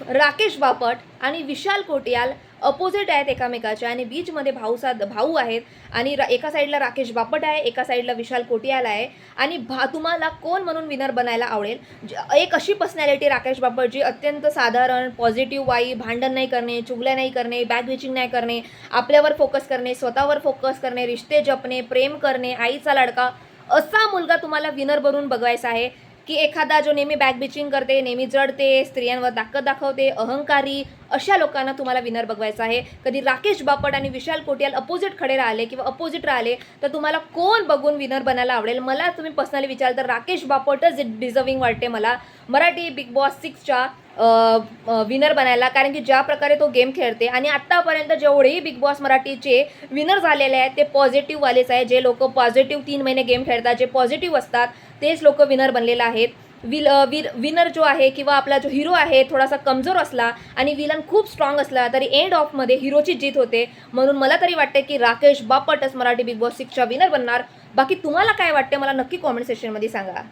If Rakesh Bapat आणि विशाल Kotiyal opposite आहेत एकामेकाचे आणि बीचमध्ये भाऊ आहेत आणि एका साईडला राकेश बापट आहे, एका साईडला विशाल कोटियाल आहे आणि तुम्हाला कोण म्हणून विनर बनायला आवडेल? एक अशी पर्सनॅलिटी राकेश बापट जी अत्यंत साधारण, पॉझिटिव्ह वाई, भांडण नाही करणे, चुगल्या नाही करणे, बॅक बिचिंग नाही करणे, आपल्यावर फोकस करणे, स्वतःवर फोकस करणे, रिश्ते जपणे, प्रेम करणे, आईचा लाडका, असा मुलगा तुम्हाला विनर बनून बघवायचा आहे की एखादा जो नेहमी बॅक बिचिंग करते, नेहमी जडते, स्त्रियांवर ताकद दाखवते, अहंकारी, अशा लोकांना तुम्हाला विनर बघवायचा आहे. कधी राकेश बापट आणि विशाल कोटियाल अपोजिट खडे राहिले किंवा अपोजिट राहिले तर तुम्हाला कोण बघून विनर बनायला आवडेल? मला तुम्ही पर्सनली विचार तर राकेश बापटच डिझर्विंग वाटते मला मराठी बिग बॉस 6च्या विनर बनायला, कारण की ज्या प्रकारे तो गेम खेळते आणि आत्तापर्यंत जेवढेही बिग बॉस मराठीचे विनर झालेले आहेत ते पॉझिटिव्हवालेच आहे. जे लोक पॉझिटिव्ह 3 महिने गेम खेळतात, जे पॉझिटिव्ह असतात तेच लोक विनर बनलेले आहेत. विनर जो आहे किंवा आपला जो हिरो आहे थोडासा कमजोर असला आणि विलन खूप स्ट्रॉंग असला तरी एंड ऑफमध्ये हिरोची जीत होते. म्हणून मला तरी वाटते की राकेश बापटच मराठी बिग बॉस 6च्या विनर बनणार. बाकी तुम्हाला काय वाटते मला नक्की कॉमेंट सेक्शनमध्ये सांगा.